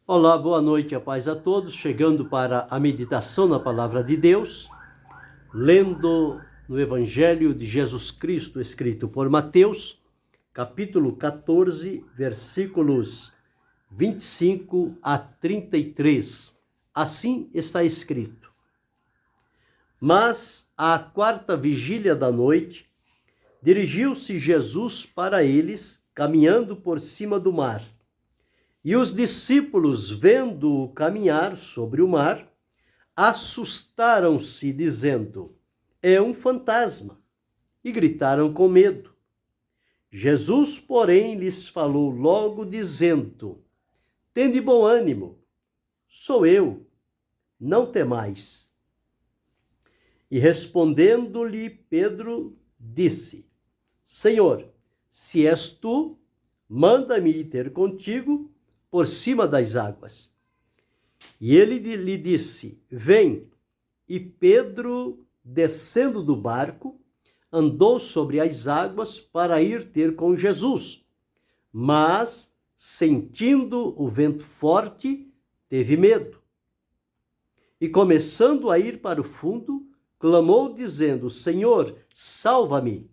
Olá, boa noite, a paz a todos. Chegando para a meditação na Palavra de Deus, lendo no Evangelho de Jesus Cristo, escrito por Mateus, capítulo 14, versículos 25 a 33. Assim está escrito: Mas à quarta vigília da noite, dirigiu-se Jesus para eles, caminhando por cima do mar. E os discípulos, vendo-o caminhar sobre o mar, assustaram-se, dizendo: É um fantasma, e gritaram com medo. Jesus, porém, lhes falou logo, dizendo: Tende bom ânimo, sou eu, não temais. E respondendo-lhe Pedro, disse: Senhor, se és tu, manda-me ir ter contigo por cima das águas. E ele lhe disse: Vem. E Pedro, descendo do barco, andou sobre as águas para ir ter com Jesus. Mas, sentindo o vento forte, teve medo. E começando a ir para o fundo, clamou dizendo: Senhor, salva-me.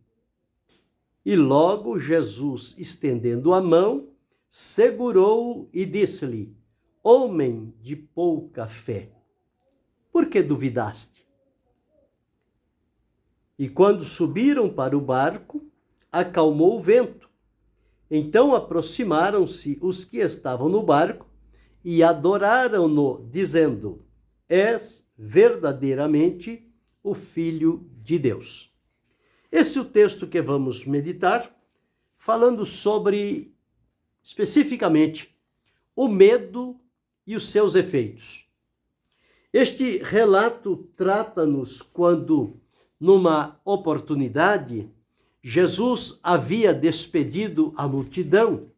E logo Jesus, estendendo a mão, segurou-o e disse-lhe: Homem de pouca fé, por que duvidaste? E quando subiram para o barco, acalmou o vento. Então aproximaram-se os que estavam no barco e adoraram-no, dizendo: És verdadeiramente o Filho de Deus. Esse é o texto que vamos meditar, falando sobre, especificamente, o medo e os seus efeitos. Este relato trata-nos quando, numa oportunidade, Jesus havia despedido a multidão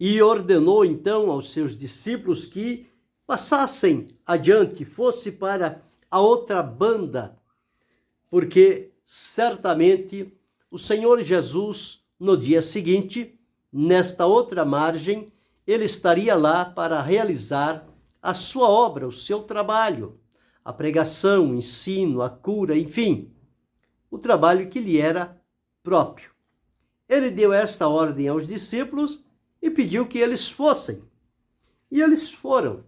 e ordenou então aos seus discípulos que passassem adiante, fosse para a outra banda, porque certamente o Senhor Jesus, no dia seguinte, nesta outra margem, ele estaria lá para realizar a sua obra, o seu trabalho, a pregação, o ensino, a cura, enfim, o trabalho que lhe era próprio. Ele deu esta ordem aos discípulos e pediu que eles fossem. E eles foram.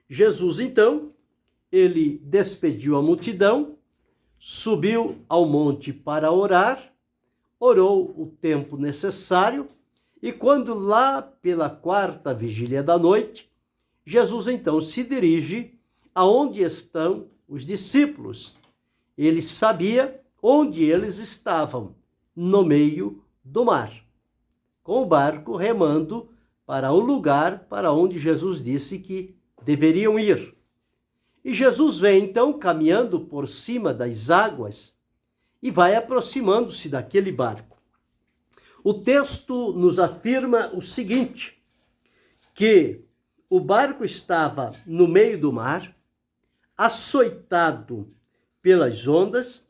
Jesus, então, ele despediu a multidão, subiu ao monte para orar, orou o tempo necessário, e quando lá pela quarta vigília da noite, Jesus então se dirige aonde estão os discípulos. Ele sabia onde eles estavam, no meio do mar, com o barco remando para o lugar para onde Jesus disse que deveriam ir. E Jesus vem então caminhando por cima das águas e vai aproximando-se daquele barco. O texto nos afirma o seguinte, que o barco estava no meio do mar, açoitado pelas ondas,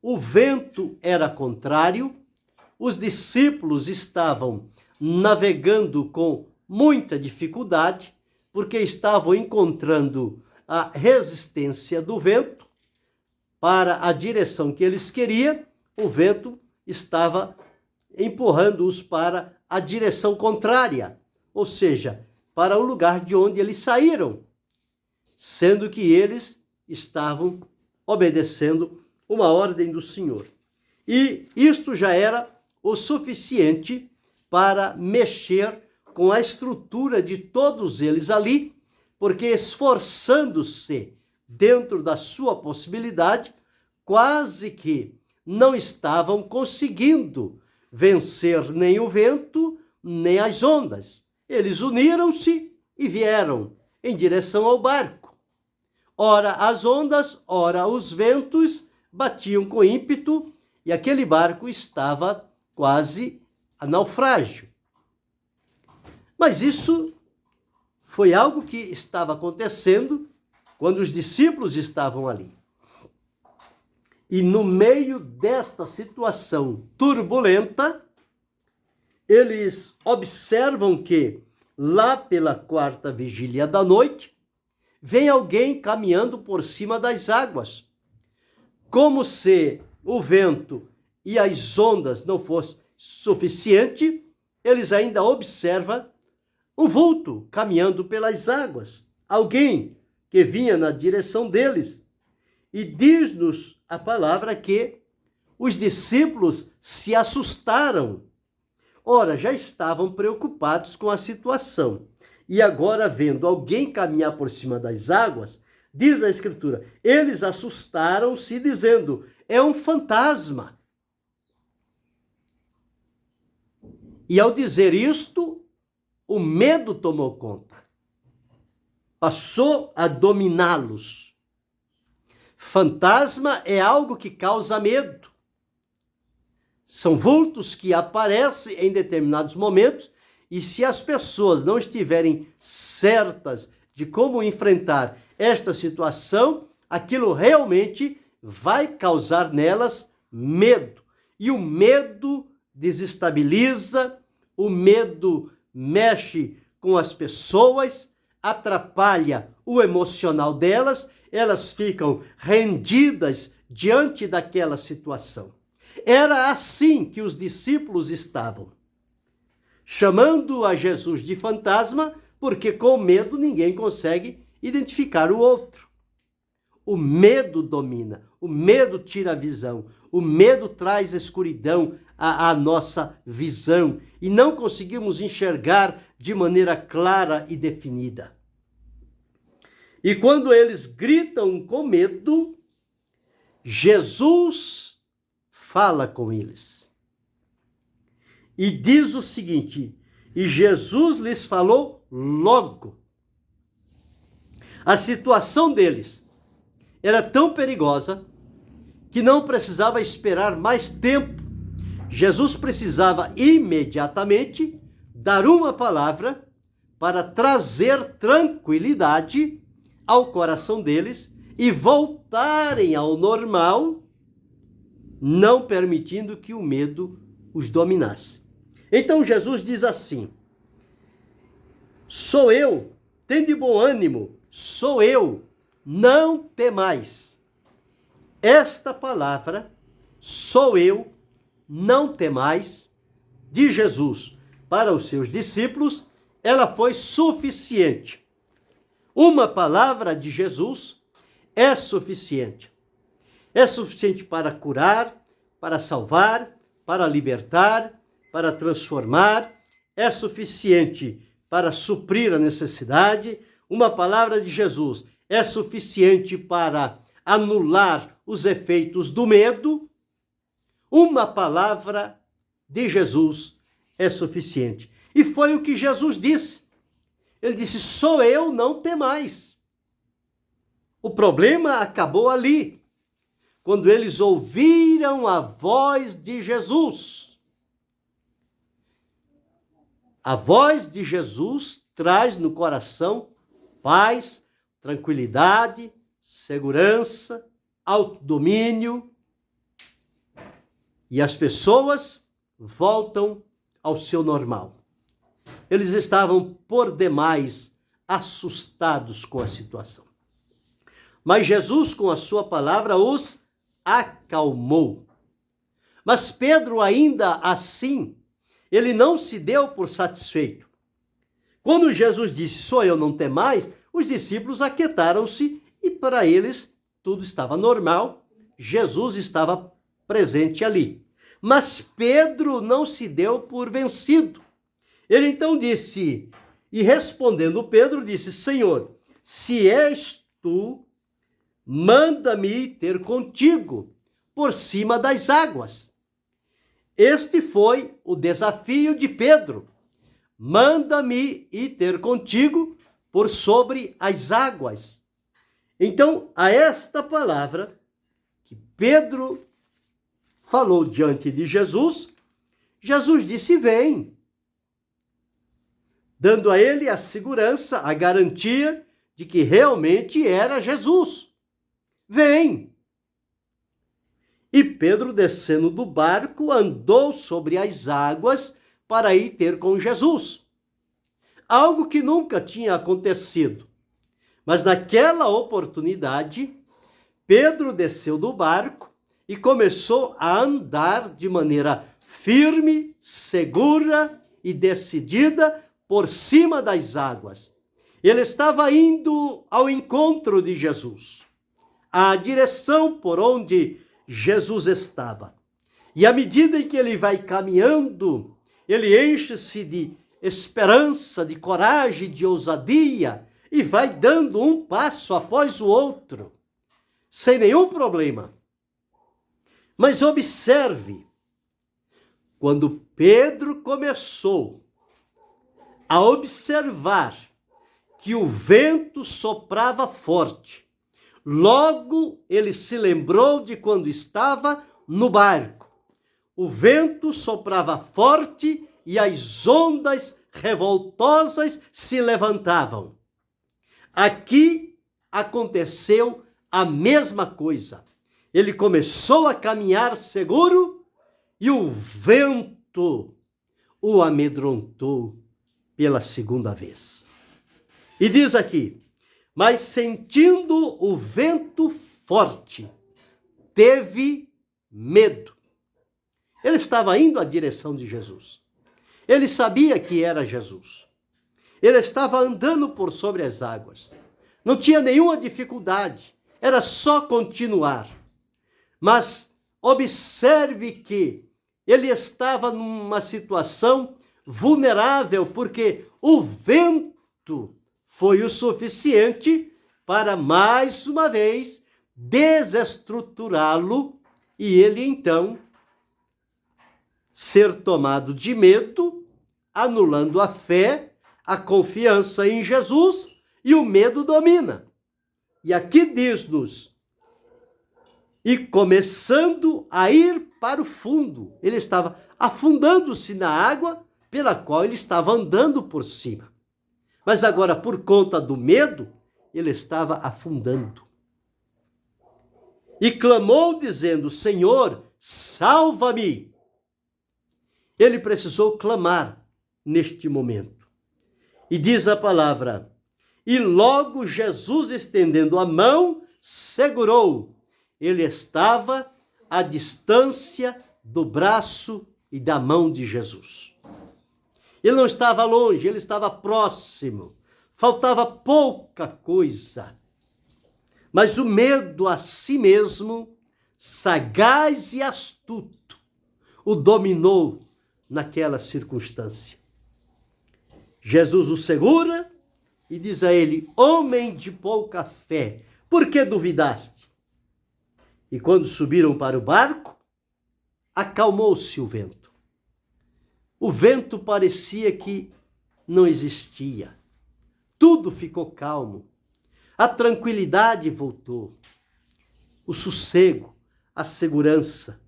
o vento era contrário, os discípulos estavam navegando com muita dificuldade, porque estavam encontrando a resistência do vento para a direção que eles queriam. O vento estava empurrando-os para a direção contrária, ou seja, para o lugar de onde eles saíram, sendo que eles estavam obedecendo uma ordem do Senhor. E isto já era o suficiente para mexer com a estrutura de todos eles ali, porque esforçando-se dentro da sua possibilidade, quase que não estavam conseguindo vencer nem o vento, nem as ondas. Eles uniram-se e vieram em direção ao barco. Ora as ondas, ora os ventos batiam com ímpeto e aquele barco estava quase a naufrágio. Mas isso foi algo que estava acontecendo quando os discípulos estavam ali. E no meio desta situação turbulenta, eles observam que lá pela quarta vigília da noite, vem alguém caminhando por cima das águas, como se o vento e as ondas não fossem suficiente, eles ainda observam um vulto caminhando pelas águas, alguém que vinha na direção deles. E diz-nos a palavra que os discípulos se assustaram. Ora, já estavam preocupados com a situação. E agora, vendo alguém caminhar por cima das águas, diz a Escritura, eles assustaram-se, dizendo, é um fantasma. E ao dizer isto, o medo tomou conta. Passou a dominá-los. Fantasma é algo que causa medo. São vultos que aparecem em determinados momentos e se as pessoas não estiverem certas de como enfrentar esta situação, aquilo realmente vai causar nelas medo. E o medo desestabiliza, o medo mexe com as pessoas, atrapalha o emocional delas, elas ficam rendidas diante daquela situação. Era assim que os discípulos estavam, chamando a Jesus de fantasma, porque com medo ninguém consegue identificar o outro. O medo domina, o medo tira a visão, o medo traz escuridão à nossa visão e não conseguimos enxergar de maneira clara e definida. E quando eles gritam com medo, Jesus fala com eles. E diz o seguinte, e Jesus lhes falou logo. A situação deles era tão perigosa que não precisava esperar mais tempo. Jesus precisava imediatamente dar uma palavra para trazer tranquilidade ao coração deles e voltarem ao normal, não permitindo que o medo os dominasse. Então Jesus diz assim, sou eu, tende bom ânimo, sou eu, não temais. Esta palavra, sou eu, não temais, de Jesus para os seus discípulos, ela foi suficiente. Uma palavra de Jesus é suficiente. É suficiente para curar, para salvar, para libertar, para transformar. É suficiente para suprir a necessidade. Uma palavra de Jesus é suficiente para anular os efeitos do medo. Uma palavra de Jesus é suficiente. E foi o que Jesus disse. Ele disse, sou eu, não temais. O problema acabou ali, quando eles ouviram a voz de Jesus. A voz de Jesus traz no coração paz, tranquilidade, segurança, autodomínio. E as pessoas voltam ao seu normal. Eles estavam por demais assustados com a situação. Mas Jesus, com a sua palavra, os acalmou. Mas Pedro, ainda assim, ele não se deu por satisfeito. Quando Jesus disse, sou eu, não temais, os discípulos aquietaram-se e para eles tudo estava normal. Jesus estava presente ali. Mas Pedro não se deu por vencido. Ele então disse, e respondendo Pedro, disse, Senhor, se és tu, manda-me ter contigo por cima das águas. Este foi o desafio de Pedro. Manda-me ir ter contigo por sobre as águas. Então, a esta palavra que Pedro falou diante de Jesus, Jesus disse, vem. Dando a ele a segurança, a garantia de que realmente era Jesus. Vem! E Pedro, descendo do barco, andou sobre as águas para ir ter com Jesus. algo que nunca tinha acontecido. Mas naquela oportunidade, Pedro desceu do barco e começou a andar de maneira firme, segura e decidida por cima das águas. Ele estava indo ao encontro de Jesus, à direção por onde Jesus estava. E à medida em que ele vai caminhando, ele enche-se de esperança, de coragem, de ousadia e vai dando um passo após o outro, sem nenhum problema. Mas observe, quando Pedro começou a observar que o vento soprava forte, logo ele se lembrou de quando estava no barco. O vento soprava forte e as ondas revoltosas se levantavam. Aqui aconteceu a mesma coisa. Ele começou a caminhar seguro e o vento o amedrontou pela segunda vez. E diz aqui, mas sentindo o vento forte, teve medo. Ele estava indo à direção de Jesus. Ele sabia que era Jesus. Ele estava andando por sobre as águas. Não tinha nenhuma dificuldade. Era só continuar. Mas observe que ele estava numa situação vulnerável, porque o vento foi o suficiente para, mais uma vez, desestruturá-lo e ele, então, ser tomado de medo, anulando a fé, a confiança em Jesus, e o medo domina. E aqui diz-nos, e começando a ir para o fundo, ele estava afundando-se na água pela qual ele estava andando por cima. Mas agora, por conta do medo, ele estava afundando. E clamou dizendo, Senhor, salva-me. Ele precisou clamar neste momento. E diz a palavra, e logo Jesus, estendendo a mão, segurou. Ele estava à distância do braço e da mão de Jesus. Ele não estava longe, ele estava próximo. Faltava pouca coisa. Mas o medo a si mesmo, sagaz e astuto, o dominou naquela circunstância. Jesus o segura e diz a ele, homem de pouca fé, por que duvidaste? E quando subiram para o barco, acalmou-se o vento. O vento parecia que não existia. Tudo ficou calmo. A tranquilidade voltou. O sossego, a segurança.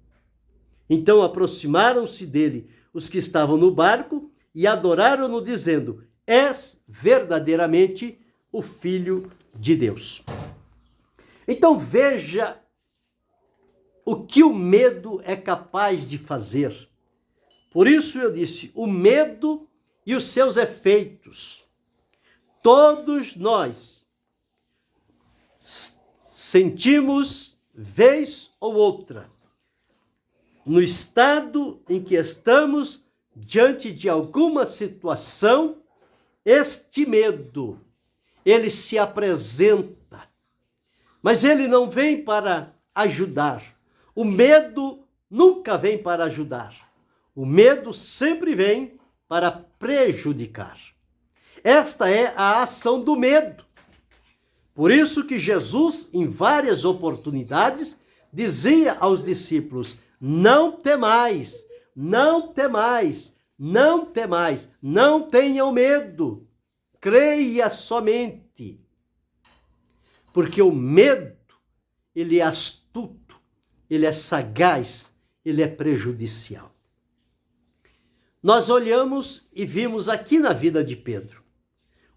Então aproximaram-se dele os que estavam no barco e adoraram-no, dizendo, és verdadeiramente o Filho de Deus. Então veja o que o medo é capaz de fazer. Por isso eu disse, o medo e os seus efeitos. Todos nós sentimos, vez ou outra, no estado em que estamos diante de alguma situação, este medo, ele se apresenta, mas ele não vem para ajudar. O medo nunca vem para ajudar. O medo sempre vem para prejudicar. Esta é a ação do medo. Por isso que Jesus, em várias oportunidades, dizia aos discípulos, não temais, não temais, não temais, não tenham medo, creia somente. Porque o medo, ele é astuto, ele é sagaz, ele é prejudicial. Nós olhamos e vimos aqui na vida de Pedro,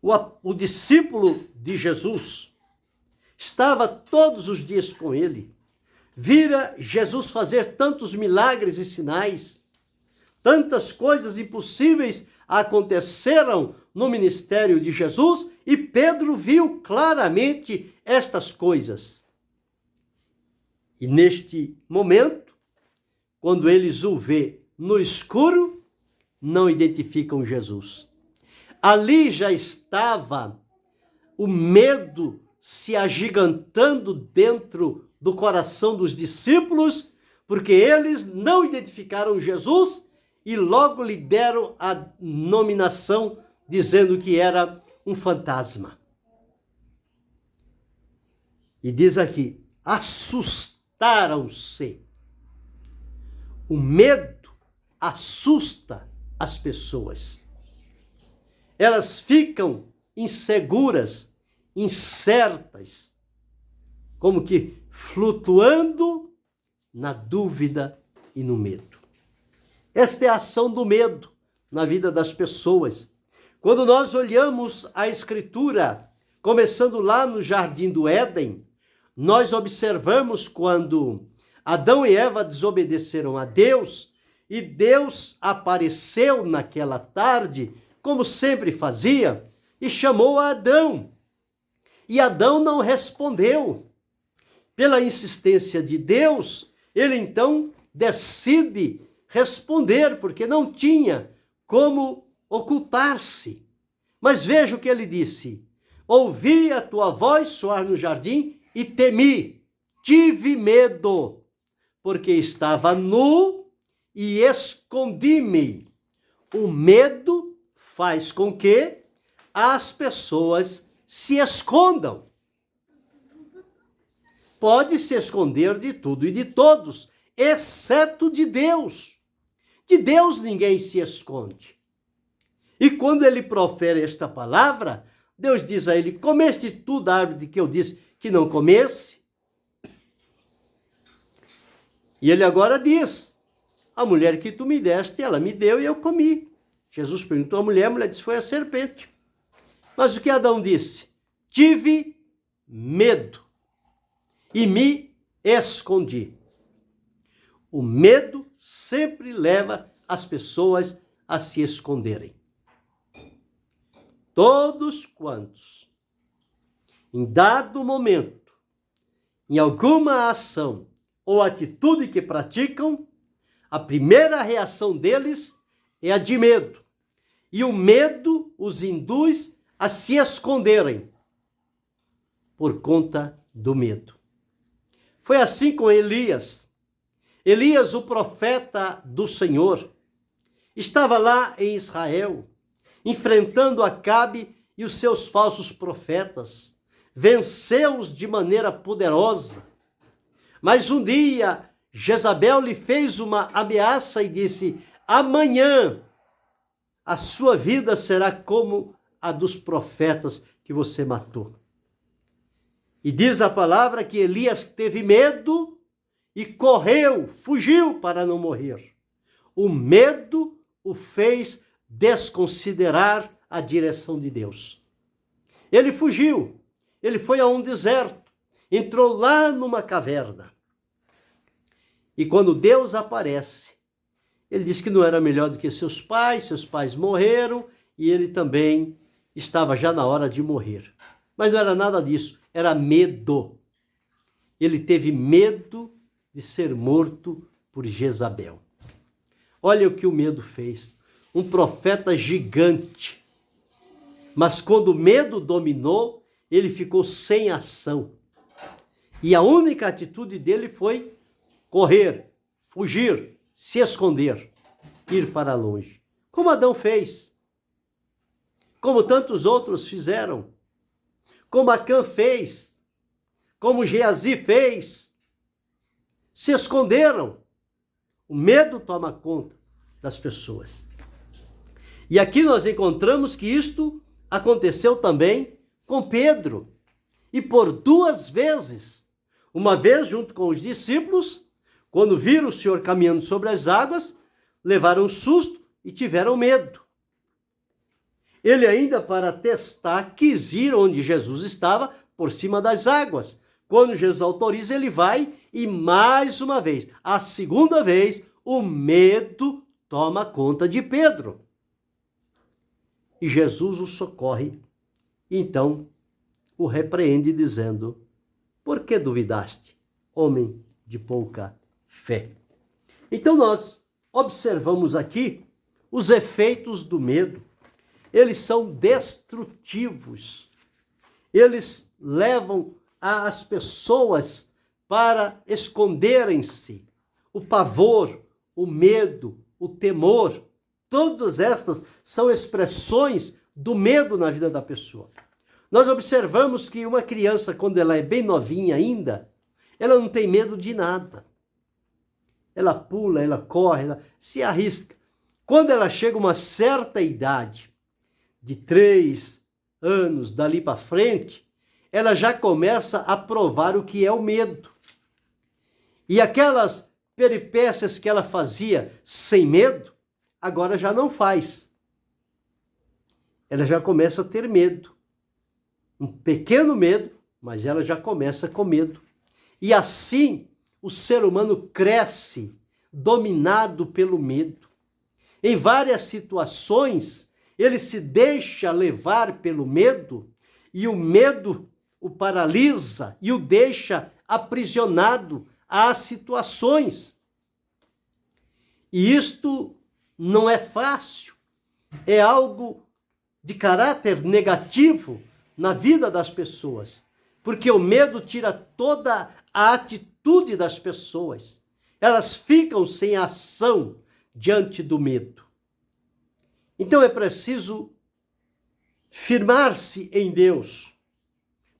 o discípulo de Jesus estava todos os dias com ele, vira Jesus fazer tantos milagres e sinais, tantas coisas impossíveis aconteceram no ministério de Jesus e Pedro viu claramente estas coisas. E neste momento, quando eles o vê no escuro, não identificam Jesus. Ali já estava o medo se agigantando dentro do coração dos discípulos, porque eles não identificaram Jesus e logo lhe deram a nominação, dizendo que era um fantasma. E diz aqui, assustaram-se. O medo assusta as pessoas. Elas ficam inseguras, incertas, como que flutuando na dúvida e no medo. Esta é a ação do medo na vida das pessoas. Quando nós olhamos a Escritura, começando lá no Jardim do Éden, nós observamos quando Adão e Eva desobedeceram a Deus e Deus apareceu naquela tarde, como sempre fazia, e chamou a Adão. E Adão não respondeu. Pela insistência de Deus, ele então decide responder, porque não tinha como ocultar-se. Mas veja o que ele disse: ouvi a tua voz soar no jardim e temi, tive medo, porque estava nu e escondi-me. O medo faz com que as pessoas se escondam. Pode se esconder de tudo e de todos, exceto de Deus. De Deus ninguém se esconde. E quando ele profere esta palavra, Deus diz a ele: comeste tu da árvore de que eu disse que não comesse? E ele agora diz: a mulher que tu me deste, ela me deu e eu comi. Jesus perguntou à mulher, a mulher disse: foi a serpente. Mas o que Adão disse? Tive medo e me escondi. O medo sempre leva as pessoas a se esconderem. Todos quantos, em dado momento, em alguma ação ou atitude que praticam, a primeira reação deles é a de medo. E o medo os induz a se esconderem por conta do medo. Foi assim com Elias. Elias, o profeta do Senhor, estava lá em Israel, enfrentando Acabe e os seus falsos profetas. Venceu-os de maneira poderosa. Mas um dia, Jezabel lhe fez uma ameaça e disse: amanhã a sua vida será como a dos profetas que você matou. E diz a palavra que Elias teve medo e correu, fugiu para não morrer. O medo o fez desconsiderar a direção de Deus. Ele fugiu, ele foi a um deserto, entrou lá numa caverna. E quando Deus aparece, ele disse que não era melhor do que seus pais morreram e ele também estava já na hora de morrer. Mas não era nada disso, era medo. Ele teve medo de ser morto por Jezabel. Olha o que o medo fez. Um profeta gigante. Mas quando o medo dominou, ele ficou sem ação. E a única atitude dele foi correr, fugir, se esconder, ir para longe. Como Adão fez. Como tantos outros fizeram. Como Acã fez. Como Geazi fez. Se esconderam. O medo toma conta das pessoas. E aqui nós encontramos que isto aconteceu também com Pedro. E por 2 vezes. Uma vez junto com os discípulos, quando viram o Senhor caminhando sobre as águas, levaram um susto e tiveram medo. Ele ainda, para testar, quis ir onde Jesus estava, por cima das águas. Quando Jesus autoriza, ele vai e mais uma vez, a segunda vez, o medo toma conta de Pedro. E Jesus o socorre, e então o repreende, dizendo: por que duvidaste, homem de pouca fé? Então nós observamos aqui os efeitos do medo. Eles são destrutivos. Eles levam as pessoas para esconderem-se. O pavor, o medo, o temor, todas estas são expressões do medo na vida da pessoa. Nós observamos que uma criança, quando ela é bem novinha ainda, ela não tem medo de nada. Ela pula, ela corre, ela se arrisca. Quando ela chega a uma certa idade, de 3 anos dali para frente, ela já começa a provar o que é o medo. E aquelas peripécias que ela fazia sem medo, agora já não faz. Ela já começa a ter medo. Um pequeno medo, mas ela já começa com medo. E assim o ser humano cresce dominado pelo medo. Em várias situações, ele se deixa levar pelo medo e o medo o paralisa e o deixa aprisionado às situações. E isto não é fácil, é algo de caráter negativo na vida das pessoas, porque o medo tira toda a atitude das pessoas. Elas ficam sem ação diante do medo. Então é preciso firmar-se em Deus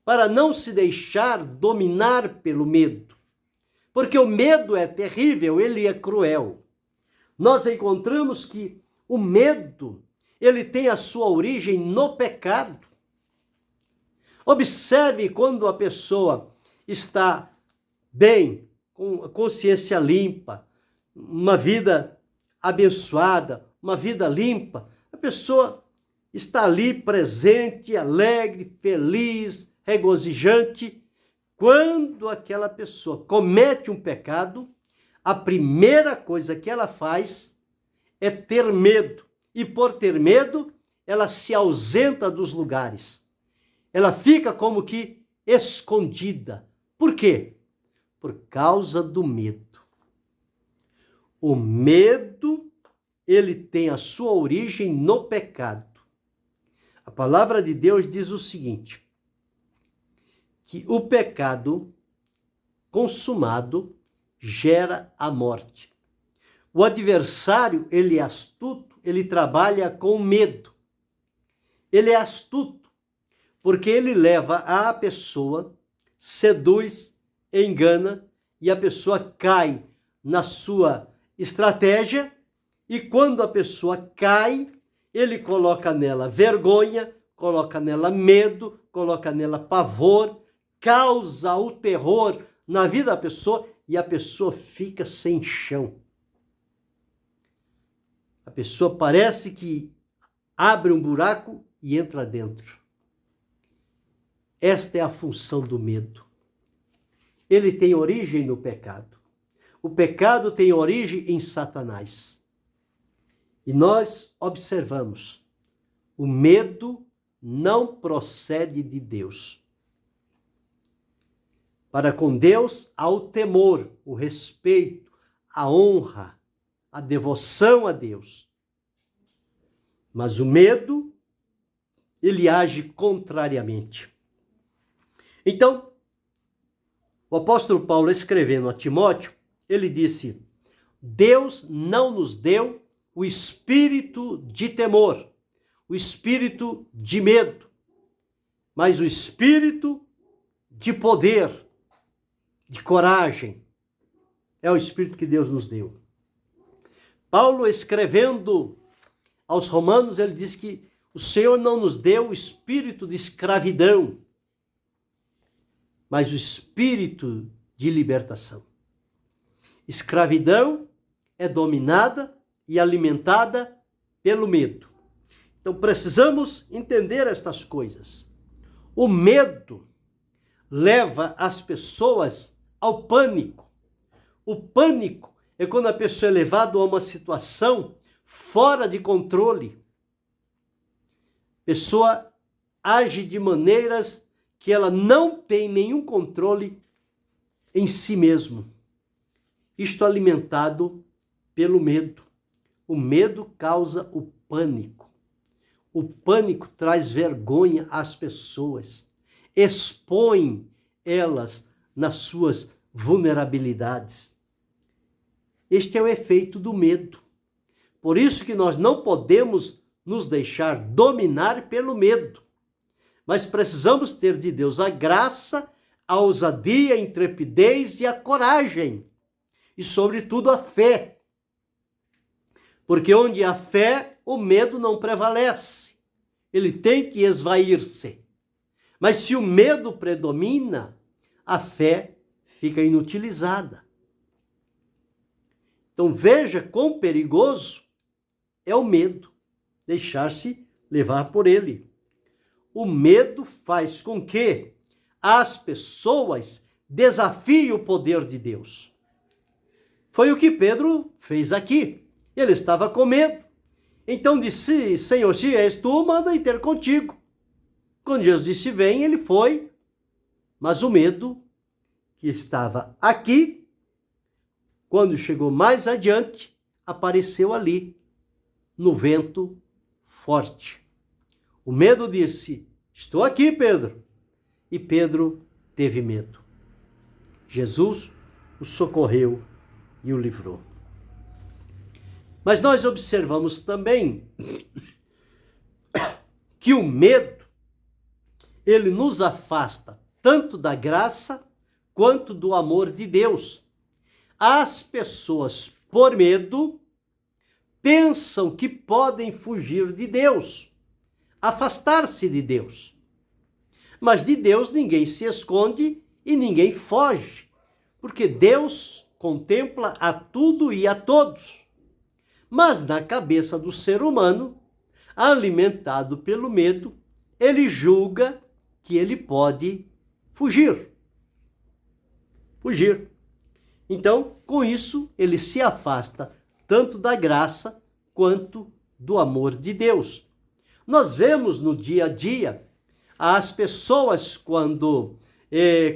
para não se deixar dominar pelo medo, porque o medo é terrível, ele é cruel. Nós encontramos que o medo, ele tem a sua origem no pecado. Observe quando a pessoa está bem, com a consciência limpa, uma vida abençoada, uma vida limpa, a pessoa está ali presente, alegre, feliz, regozijante. Quando aquela pessoa comete um pecado, a primeira coisa que ela faz é ter medo. E por ter medo, ela se ausenta dos lugares. Ela fica como que escondida. Por quê? Por causa do medo. O medo, ele tem a sua origem no pecado. A palavra de Deus diz o seguinte, que o pecado consumado gera a morte. O adversário, ele é astuto, ele trabalha com medo. Ele é astuto, porque ele leva a pessoa, seduz, engana, e a pessoa cai na sua estratégia, e quando a pessoa cai, ele coloca nela vergonha, coloca nela medo, coloca nela pavor, causa o terror na vida da pessoa, e a pessoa fica sem chão. A pessoa parece que abre um buraco e entra dentro. Esta é a função do medo. Ele tem origem no pecado. O pecado tem origem em Satanás. E nós observamos, o medo não procede de Deus. Para com Deus há o temor, o respeito, a honra, a devoção a Deus. Mas o medo, ele age contrariamente. Então, o apóstolo Paulo, escrevendo a Timóteo, ele disse: Deus não nos deu o espírito de temor, o espírito de medo, mas o espírito de poder, de coragem. É o espírito que Deus nos deu. Paulo, escrevendo aos Romanos, ele diz que o Senhor não nos deu o espírito de escravidão, mas o espírito de libertação. Escravidão é dominada e alimentada pelo medo. Então precisamos entender estas coisas. O medo leva as pessoas ao pânico. O pânico é quando a pessoa é levada a uma situação fora de controle. pessoa age de maneiras que ela não tem nenhum controle em si mesmo. Isto alimentado pelo medo. O medo causa o pânico. O pânico traz vergonha às pessoas, expõe elas nas suas vulnerabilidades. Este é o efeito do medo. Por isso que nós não podemos nos deixar dominar pelo medo, mas precisamos ter de Deus a graça, a ousadia, a intrepidez e a coragem, e sobretudo a fé. Porque onde há fé, o medo não prevalece. Ele tem que esvair-se. Mas se o medo predomina, a fé fica inutilizada. Então veja quão perigoso é o medo, deixar-se levar por ele. O medo faz com que as pessoas desafiem o poder de Deus. Foi o que Pedro fez aqui. Ele estava com medo. Então disse: Senhor, se és tu, manda ir ter contigo. Quando Jesus disse: vem, ele foi. Mas o medo que estava aqui, quando chegou mais adiante, apareceu ali, no vento forte. O medo disse: estou aqui, Pedro. E Pedro teve medo. Jesus o socorreu e o livrou. Mas nós observamos também que o medo, ele nos afasta tanto da graça quanto do amor de Deus. As pessoas, por medo, pensam que podem fugir de Deus, afastar-se de Deus. Mas de Deus ninguém se esconde e ninguém foge, porque Deus contempla a tudo e a todos. Mas na cabeça do ser humano, alimentado pelo medo, ele julga que ele pode fugir. Então, com isso, ele se afasta tanto da graça quanto do amor de Deus. Nós vemos no dia a dia as pessoas, quando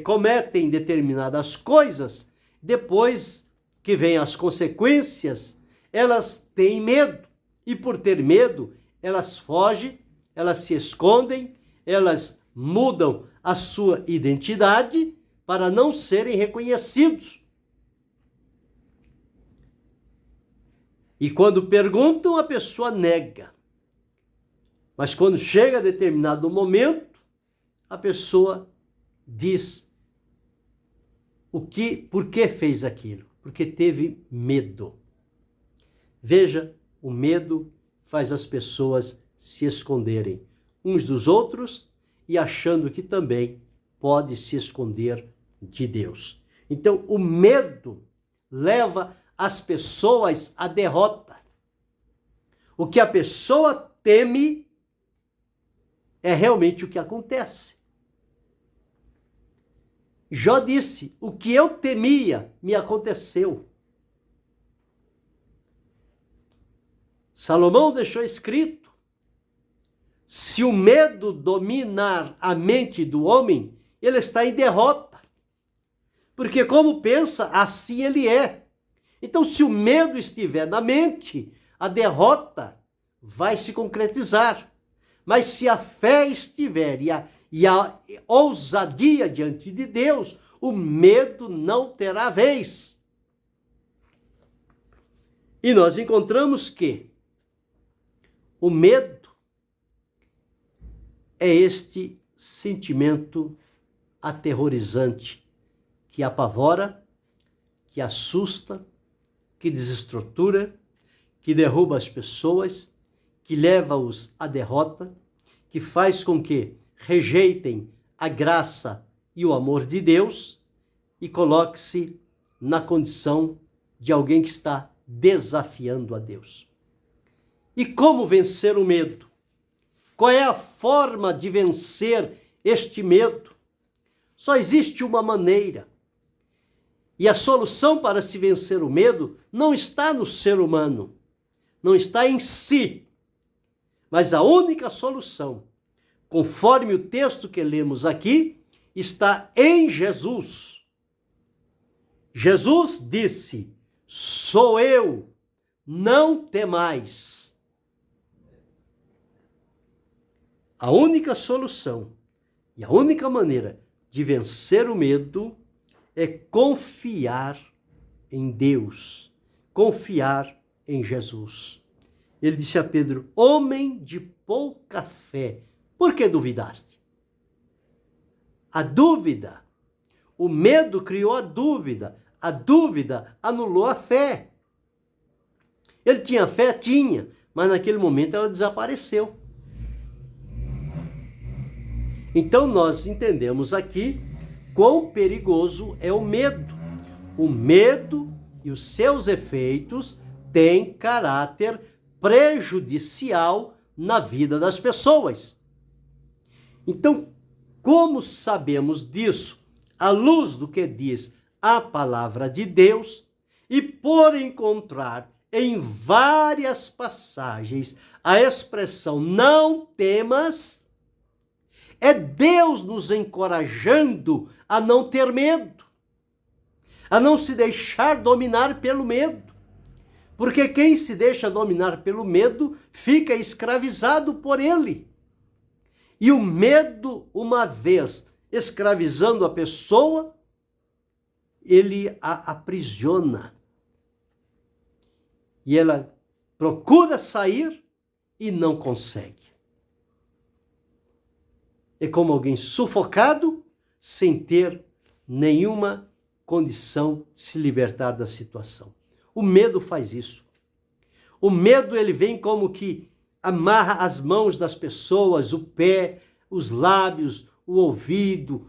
cometem determinadas coisas, depois que vêm as consequências, elas têm medo. E por ter medo, elas fogem, elas se escondem, elas mudam a sua identidade para não serem reconhecidos. E quando perguntam, a pessoa nega. Mas quando chega a determinado momento, a pessoa diz por que fez aquilo? Porque teve medo. Veja, o medo faz as pessoas se esconderem uns dos outros e achando que também pode se esconder de Deus. Então, o medo leva as pessoas à derrota. O que a pessoa teme é realmente o que acontece. Jó disse: o que eu temia me aconteceu. Salomão deixou escrito: se o medo dominar a mente do homem, ele está em derrota. Porque como pensa, assim ele é. Então, se o medo estiver na mente, a derrota vai se concretizar. Mas se a fé estiver e a ousadia diante de Deus, o medo não terá vez. E nós encontramos que o medo é este sentimento aterrorizante que apavora, que assusta, que desestrutura, que derruba as pessoas, que leva-os à derrota, que faz com que rejeitem a graça e o amor de Deus e coloque-se na condição de alguém que está desafiando a Deus. E como vencer o medo? Qual é a forma de vencer este medo? Só existe uma maneira. E a solução para se vencer o medo não está no ser humano, não está em si, Mas a única solução, conforme o texto que lemos aqui, está em Jesus. Jesus disse: sou eu, não temais. A única solução e a única maneira de vencer o medo é confiar em Deus, confiar em Jesus. Ele disse a Pedro: homem de pouca fé, por que duvidaste? A dúvida, o medo criou a dúvida anulou a fé. Ele tinha fé? Tinha, mas naquele momento ela desapareceu. Então nós entendemos aqui quão perigoso é o medo. O medo e os seus efeitos têm caráter prejudicial na vida das pessoas. Então, como sabemos disso? À luz do que diz a palavra de Deus e por encontrar em várias passagens a expressão não temas, é Deus nos encorajando a não ter medo, a não se deixar dominar pelo medo. Porque quem se deixa dominar pelo medo fica escravizado por ele. E o medo, uma vez escravizando a pessoa, ele a aprisiona. E ela procura sair e não consegue. É como alguém sufocado sem ter nenhuma condição de se libertar da situação. O medo faz isso. O medo, ele vem como que amarra as mãos das pessoas, o pé, os lábios, o ouvido,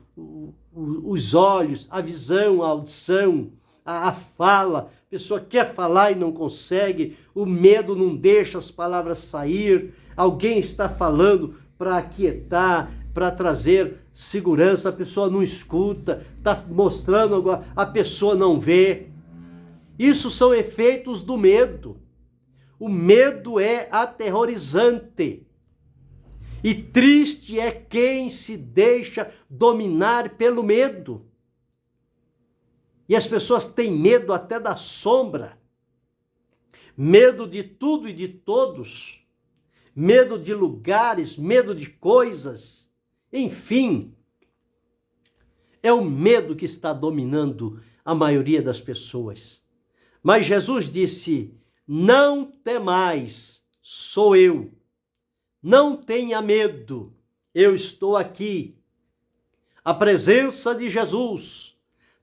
os olhos, a visão, a audição, a fala. A pessoa quer falar e não consegue, o medo não deixa as palavras sair, alguém está falando para aquietar, para trazer segurança, a pessoa não escuta, está mostrando agora, a pessoa não vê. Isso são efeitos do medo. O medo é aterrorizante. E triste é quem se deixa dominar pelo medo. E as pessoas têm medo até da sombra. Medo de tudo e de todos. Medo de lugares, medo de coisas. Enfim, é o medo que está dominando a maioria das pessoas. Mas Jesus disse: não temais, sou eu. Não tenha medo, eu estou aqui. A presença de Jesus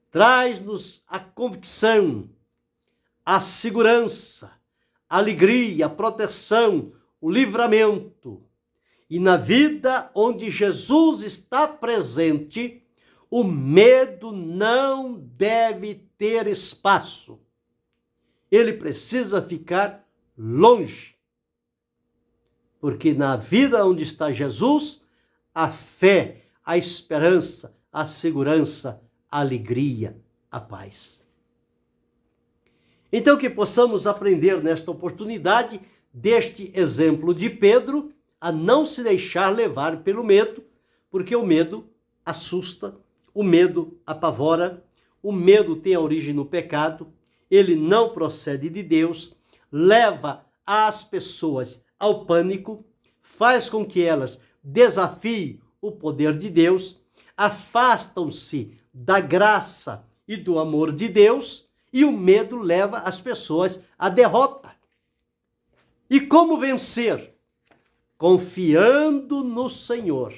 traz-nos a convicção, a segurança, a alegria, a proteção, o livramento. E na vida onde Jesus está presente, o medo não deve ter espaço. Ele precisa ficar longe. Porque na vida onde está Jesus, a fé, a esperança, a segurança, a alegria, a paz. Então que possamos aprender nesta oportunidade deste exemplo de Pedro a não se deixar levar pelo medo, porque o medo assusta, o medo apavora, o medo tem a origem no pecado, ele não procede de Deus, leva as pessoas ao pânico, faz com que elas desafiem o poder de Deus, afastam-se da graça e do amor de Deus, e o medo leva as pessoas à derrota. E como vencer? Confiando no Senhor.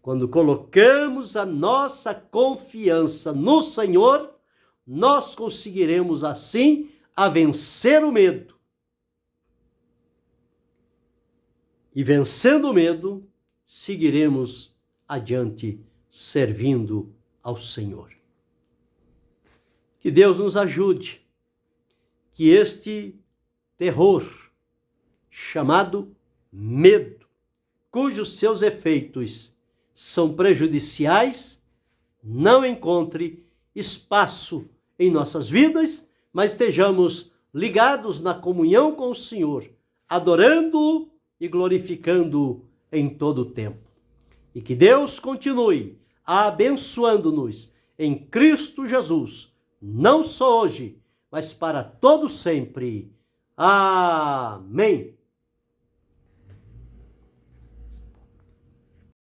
Quando colocamos a nossa confiança no Senhor, nós conseguiremos assim a vencer o medo. E vencendo o medo, seguiremos adiante servindo ao Senhor. Que Deus nos ajude, que este terror chamado medo, cujos seus efeitos são prejudiciais, não encontre espaço em nossas vidas, mas estejamos ligados na comunhão com o Senhor, adorando-o e glorificando-o em todo o tempo. E que Deus continue abençoando-nos em Cristo Jesus, não só hoje, mas para todo sempre. Amém.